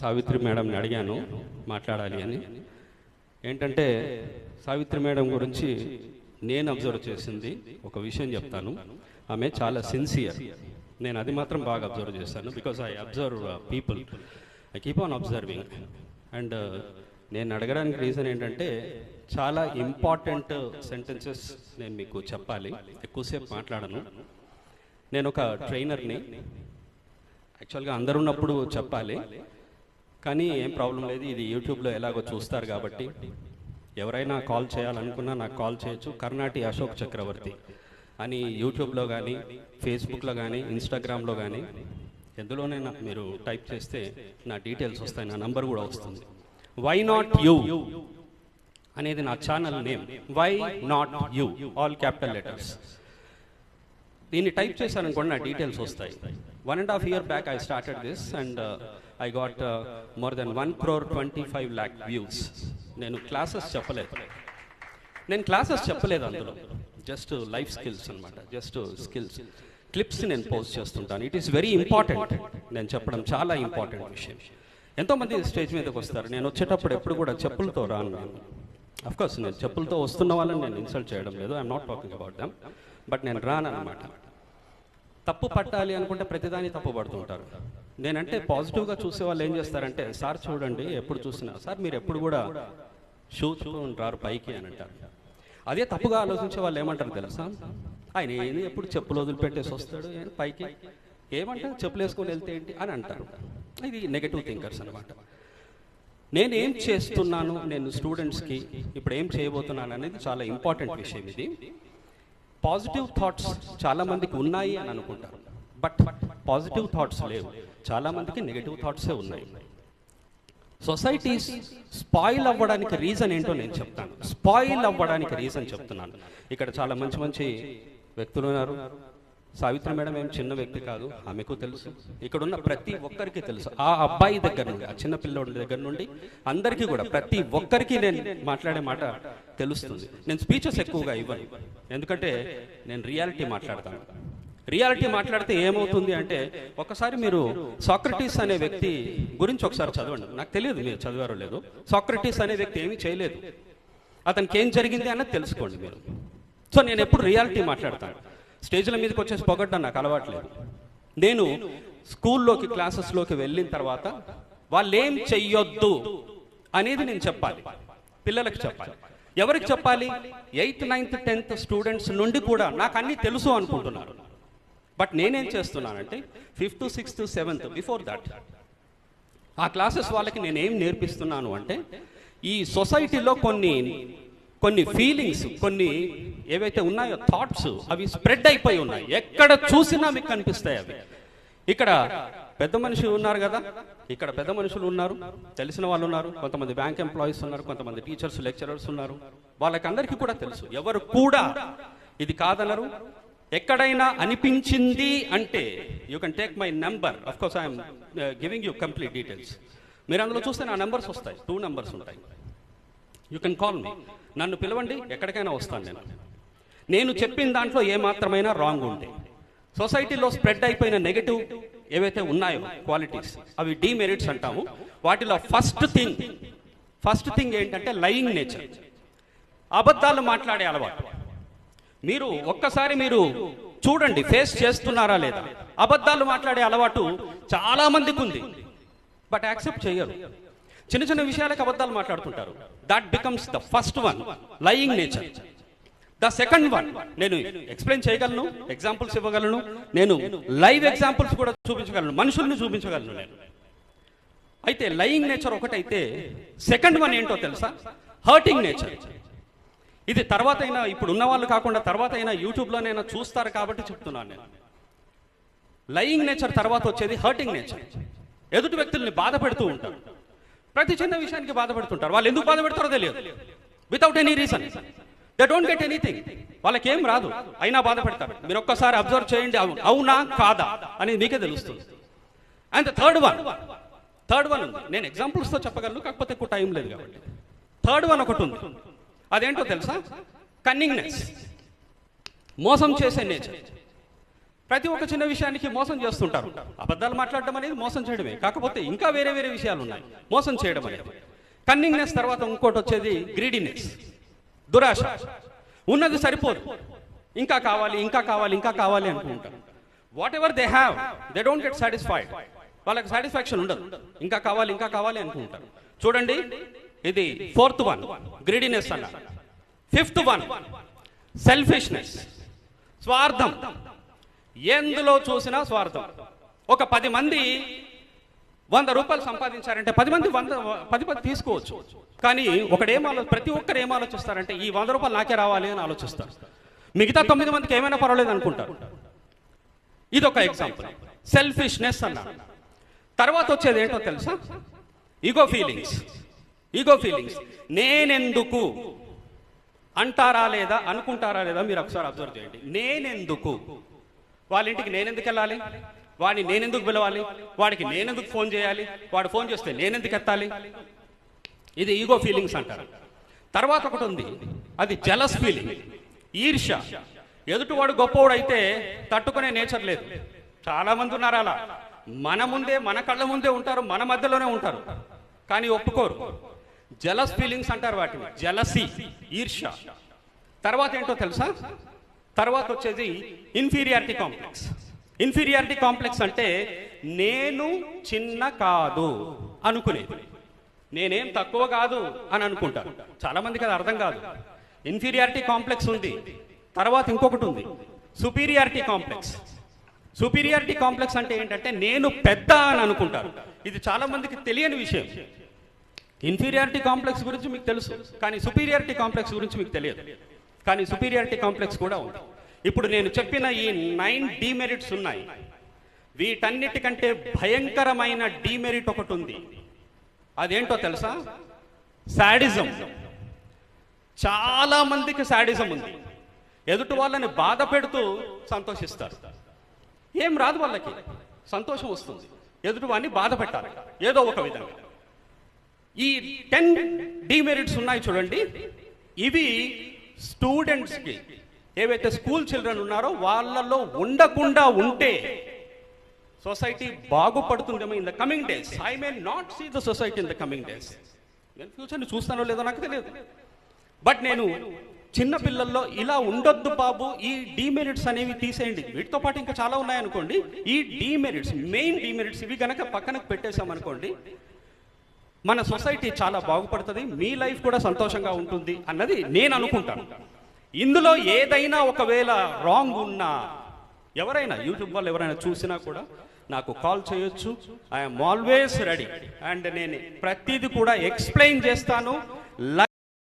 సావిత్రి మేడంని అడిగాను మాట్లాడాలి అని. ఏంటంటే సావిత్రి మేడం గురించి నేను అబ్జర్వ్ చేసింది ఒక విషయం చెప్తాను. ఆమె చాలా సిన్సియర్. నేను అది మాత్రం బాగా అబ్జర్వ్ చేశాను. Because I observe people, I keep on observing. And నేను అడగడానికి రీజన్ ఏంటంటే చాలా ఇంపార్టెంట్ సెంటెన్సెస్ నేను మీకు చెప్పాలి, ఎక్కువసేపు మాట్లాడను. నేను ఒక ట్రైనర్ని. యాక్చువల్గా అందరు ఉన్నప్పుడు చెప్పాలి, కానీ ఏం ప్రాబ్లం లేదు. ఇది యూట్యూబ్లో ఎలాగో చూస్తారు కాబట్టి ఎవరైనా కాల్ చేయాలనుకున్నా నాకు కాల్ చేయొచ్చు. కర్ణాటి అశోక్ చక్రవర్తి అని యూట్యూబ్లో కానీ, ఫేస్బుక్లో కానీ, ఇన్స్టాగ్రామ్లో కానీ ఎందులోనైనా మీరు టైప్ చేస్తే నా డీటెయిల్స్ వస్తాయి, నా నంబర్ కూడా వస్తుంది. వై నాట్ యూ అనేది నా channel name. Why not you, all capital letters. దీన్ని టైప్ చేశారనుకోండి నా డీటెయిల్స్ వస్తాయి. 1.5 year back I started this and I got more than 1,25,00,000 views. నేను క్లాసెస్ చెప్పలేదు అందులో, జస్ట్ లైఫ్ స్కిల్స్ అనమాట, జస్ట్ స్కిల్స్ క్లిప్స్ నేను పోస్ట్ చేస్తుంటాను. It is very important. నేను చెప్పడం చాలా ఇంపార్టెంట్ విషయం. ఎంతోమంది స్టేజ్ మీదకి వస్తారు. నేను వచ్చేటప్పుడు ఎప్పుడు కూడా చెప్పులతో రాను. అఫ్కోర్స్ నేను చెప్పులతో వస్తున్న వాళ్ళని నేను ఇన్సల్ట్ చేయడం లేదు, I'm not talking about them. But నేను రాను అనమాట. తప్పు పట్టాలి అనుకుంటే ప్రతిదాన్ని తప్పు పడుతుంటారు. నేనంటే పాజిటివ్గా చూసే వాళ్ళు ఏం చేస్తారంటే, సార్ చూడండి ఎప్పుడు చూసినా సార్ మీరు ఎప్పుడు కూడా షూస్ రారు పైకి అని అంటారు. అదే తప్పుగా ఆలోచించే వాళ్ళు ఏమంటారు తెలుసా, ఆయన ఏంది ఎప్పుడు చెప్పులు వదిలిపెట్టేసి వస్తాడు పైకి, ఏమంటారు చెప్పులు వేసుకొని వెళ్తే ఏంటి అని అంటారు. ఇది నెగటివ్ థింకర్స్ అనమాట. నేను ఏం చేస్తున్నాను, నేను స్టూడెంట్స్కి ఇప్పుడు ఏం చేయబోతున్నాను అనేది చాలా ఇంపార్టెంట్ విషయం. ఇది పాజిటివ్ థాట్స్ చాలామందికి ఉన్నాయి అని అనుకుంటారు, బట్ పాజిటివ్ థాట్స్ లేవు. చాలామందికి నెగటివ్ థాట్సే ఉన్నాయి. సొసైటీ స్పాయిల్ అవ్వడానికి రీజన్ ఏంటో నేను చెప్తాను. స్పాయిల్ అవ్వడానికి రీజన్ చెప్తున్నాను. ఇక్కడ చాలా మంచి మంచి వ్యక్తులు ఉన్నారు. సావిత్రి మేడం ఏం చిన్న వ్యక్తి కాదు, ఆమెకు తెలుసు. ఇక్కడ ఉన్న ప్రతి ఒక్కరికి తెలుసు. ఆ అబ్బాయి దగ్గర నుండి, ఆ చిన్న పిల్లోడి దగ్గర నుండి అందరికీ కూడా, ప్రతి ఒక్కరికి నేను మాట్లాడే మాట తెలుస్తుంది. నేను స్పీచెస్ ఎక్కువగా ఇవ్వను, ఎందుకంటే నేను రియాలిటీ మాట్లాడతాను. రియాలిటీ మాట్లాడితే ఏమవుతుంది అంటే, ఒకసారి మీరు సాక్రటీస్ అనే వ్యక్తి గురించి ఒకసారి చదవండి. నాకు తెలియదు మీరు చదివారో లేదు. సాక్రటీస్ అనే వ్యక్తి ఏమీ చేయలేదు, అతనికి ఏం జరిగింది అన్నది తెలుసుకోండి మీరు. సో నేను ఎప్పుడు రియాలిటీ మాట్లాడతాను. స్టేజ్ల మీదకి వచ్చేసి పొగడ్డం నాకు అలవాట్లేదు. నేను స్కూల్లోకి, క్లాసెస్లోకి వెళ్ళిన తర్వాత వాళ్ళు ఏం చెయ్యొద్దు అనేది నేను చెప్పాలి, పిల్లలకు చెప్పాలి. ఎవరికి చెప్పాలి? 8th, 9th, 10th స్టూడెంట్స్ నుండి కూడా నాకు అన్నీ తెలుసు అనుకుంటున్నారు. బట్ నేనేం చేస్తున్నానంటే 5th, 6th, 7th before that ఆ క్లాసెస్ వాళ్ళకి నేనేం నేర్పిస్తున్నాను అంటే, ఈ సొసైటీలో కొన్ని ఫీలింగ్స్, కొన్ని ఏవైతే ఉన్నాయో థాట్స్, అవి స్ప్రెడ్ అయిపోయి ఉన్నాయి. ఎక్కడ చూసినా మీకు కనిపిస్తాయి అవి. ఇక్కడ పెద్ద మనుషులు ఉన్నారు కదా, ఇక్కడ పెద్ద మనుషులు ఉన్నారు, తెలిసిన వాళ్ళు ఉన్నారు, కొంతమంది బ్యాంక్ ఎంప్లాయీస్ ఉన్నారు, కొంతమంది టీచర్స్, లెక్చరర్స్ ఉన్నారు. వాళ్ళకందరికీ కూడా తెలుసు, ఎవరు కూడా ఇది కాదనరు. ఎక్కడైనా అనిపించింది అంటే you can take my number. Of course I'm giving you complete details. మీరు అందులో చూస్తే నా నెంబర్స్ వస్తాయి, 2 numbers ఉంటాయి. యూ కెన్ కాల్ మీ, నన్ను పిలవండి, ఎక్కడికైనా వస్తాను. నేను చెప్పిన దాంట్లో ఏమాత్రమైనా రాంగ్ ఉంటే, సొసైటీలో స్ప్రెడ్ అయిపోయిన నెగటివ్ ఏవైతే ఉన్నాయో క్వాలిటీస్, అవి డీమెరిట్స్ అంటాము. వాటిలో ఫస్ట్ థింగ్ ఏంటంటే లయింగ్ నేచర్, అబద్ధాలు మాట్లాడే అలవాటు. మీరు ఒక్కసారి మీరు చూడండి, ఫేస్ చేస్తున్నారా లేదా. అబద్ధాలు మాట్లాడే అలవాటు చాలా మందికి ఉంది, బట్ యాక్సెప్ట్ చేయరు. చిన్న చిన్న విషయాలకు అబద్ధాలు మాట్లాడుతుంటారు. That becomes the first one, lying nature. The second one నేను ఎక్స్ప్లెయిన్ చేయగలను, ఎగ్జాంపుల్స్ ఇవ్వగలను, నేను లైవ్ ఎగ్జాంపుల్స్ కూడా చూపించగలను, మనుషుల్ని చూపించగలను నేను. అయితే లయింగ్ నేచర్ ఒకటైతే, సెకండ్ వన్ ఏంటో తెలుసా? Hurting nature. ఇది తర్వాత అయినా, ఇప్పుడు ఉన్న వాళ్ళు కాకుండా తర్వాత అయినా యూట్యూబ్లోనైనా చూస్తారు కాబట్టి చెప్తున్నాను నేను. లయింగ్ నేచర్ తర్వాత వచ్చేది హర్టింగ్ నేచర్. ఎదుటి వ్యక్తుల్ని బాధ పెడుతూ ఉంటారు, ప్రతి చిన్న విషయానికి బాధ పెడుతుంటారు. వాళ్ళు ఎందుకు బాధ పెడతారో తెలియదు, without any reason. They don't get anything, వాళ్ళకి ఏం రాదు, అయినా బాధ పెడతారు. మీరు ఒక్కసారి అబ్జర్వ్ చేయండి, అవునా కాదా అనేది మీకే తెలుస్తుంది. అండ్ థర్డ్ వన్ ఉంది, నేను ఎగ్జాంపుల్స్తో చెప్పగలను, కాకపోతే ఎక్కువ టైం లేదు కాబట్టి. థర్డ్ వన్ ఒకటి ఉంది, అదేంటో తెలుసా? కన్నింగ్నెస్, మోసం చేసే నేచర్. ప్రతి ఒక్క చిన్న విషయానికి మోసం చేస్తుంటారు. అబద్ధాలు మాట్లాడడం అనేది మోసం చేయడమే, కాకపోతే ఇంకా వేరే వేరే విషయాలు ఉన్నాయి మోసం చేయడం అనేది. కన్నింగ్నెస్ తర్వాత ఇంకోటి వచ్చేది గ్రీడీనెస్, దురాశ. ఉన్నది సరిపోదు, ఇంకా కావాలి ఇంకా కావాలి ఇంకా కావాలి అనుకుంటారు. What ever they have they don't get satisfied. వాళ్ళకి సాటిస్ఫాక్షన్ ఉండదు, ఇంకా కావాలి ఇంకా కావాలి అనుకుంటారు. చూడండి, ఇది 4th వన్ గ్రీడీనెస్ అన్న. 5th వన్ సెల్ఫిష్నెస్, స్వార్థం. ఎందులో చూసినా స్వార్థం. ఒక 10 మంది 100 రూపాయలు సంపాదించారంటే 10 మంది 10 తీసుకోవచ్చు. కానీ ప్రతి ఒక్కరు ఏం ఆలోచిస్తారంటే ఈ 100 రూపాయలు నాకే రావాలి అని ఆలోచిస్తారు. మిగతా 9 మందికి ఏమైనా పర్వాలేదు అనుకుంటారు. ఇది ఒక ఎగ్జాంపుల్, సెల్ఫిష్నెస్ అన్న. తర్వాత వచ్చేది ఏంటో తెలుసా? Ego feelings. నేనెందుకు అంటారా లేదా, అనుకుంటారా లేదా మీరు ఒకసారి అబ్జర్వ్ చేయండి. నేనెందుకు, వాళ్ళ ఇంటికి నేనెందుకు వెళ్ళాలి, వాడిని నేనెందుకు పిలవాలి, వాడికి నేనెందుకు ఫోన్ చేయాలి, వాడు ఫోన్ చేస్తే నేనెందుకు ఎత్తాలి. ఇది ఈగో ఫీలింగ్స్ అంటారు. తర్వాత ఒకటి ఉంది, అది జెలస్ ఫీలింగ్, ఈర్ష్య. ఎదుటివాడు గొప్పవాడు అయితే తట్టుకునే నేచర్ లేదు. చాలా మంది ఉన్నారు అలా, మన ముందే మన కళ్ళ ముందే ఉంటారు, మన మధ్యలోనే ఉంటారు, కానీ ఒప్పుకోరు. జెలస్ ఫీలింగ్స్ అంటారు వాటిని, జెలసీ, ఈర్ష్య. తర్వాత ఏంటో తెలుసా? తర్వాత వచ్చేది ఇన్ఫీరియారిటీ కాంప్లెక్స్. ఇన్ఫీరియారిటీ కాంప్లెక్స్ అంటే నేను చిన్న కాదు అనుకునేది, నేనేం తక్కువ కాదు అని అనుకుంటారు. చాలా మందికి అది అర్థం కాదు. ఇన్ఫీరియారిటీ కాంప్లెక్స్ ఉంది. తర్వాత ఇంకొకటి ఉంది, సుపీరియారిటీ కాంప్లెక్స్. సుపీరియారిటీ కాంప్లెక్స్ అంటే ఏంటంటే నేను పెద్ద అని అనుకుంటారు. ఇది చాలా మందికి తెలియని విషయం. ఇన్ఫీరియారిటీ కాంప్లెక్స్ గురించి మీకు తెలుసు, కానీ సుపీరియారిటీ కాంప్లెక్స్ గురించి మీకు తెలియదు. కానీ సుపీరియారిటీ కాంప్లెక్స్ కూడా ఉంది. ఇప్పుడు నేను చెప్పిన ఈ 9 డీమెరిట్స్ ఉన్నాయి. వీటన్నిటికంటే భయంకరమైన డీమెరిట్ ఒకటి ఉంది. అదేంటో తెలుసా? సాడిజం. చాలా మందికి సాడిజం ఉంది. ఎదుటి వాళ్ళని బాధ పెడుతూ సంతోషిస్తారు. ఏం రాదు వాళ్ళకి, సంతోషం వస్తుంది. ఎదుటి వాడిని బాధ పెట్టాలి ఏదో ఒక విధంగా. ఈ 10 డీమెరిట్స్ ఉన్నాయి చూడండి. ఇవి స్టూడెంట్స్కి, ఏవైతే స్కూల్ చిల్డ్రన్ ఉన్నారో వాళ్ళలో ఉండకుండా ఉంటే సొసైటీ బాగుపడుతుందేమో in the coming days. I may not see the society in the coming days. నేను ఫ్యూచర్ని చూస్తానో లేదో నాకు తెలియదు. బట్ నేను చిన్న పిల్లల్లో ఇలా ఉండొద్దు బాబు, ఈ డీమెరిట్స్ అనేవి తీసేయండి. వీటితో పాటు ఇంకా చాలా ఉన్నాయనుకోండి. ఈ డీమెరిట్స్, మెయిన్ డీమెరిట్స్ ఇవి కనుక పక్కనకు పెట్టేశామనుకోండి, మన సొసైటీ చాలా బాగుపడుతుంది, మీ లైఫ్ కూడా సంతోషంగా ఉంటుంది అన్నది నేను అనుకుంటాను. ఇందులో ఏదైనా ఒకవేళ రాంగ్ ఉన్నా, ఎవరైనా యూట్యూబ్ వాళ్ళు ఎవరైనా చూసినా కూడా నాకు కాల్ చేయొచ్చు. I'm always ready. అండ్ నేను ప్రతిదీ కూడా ఎక్స్ప్లెయిన్ చేస్తాను.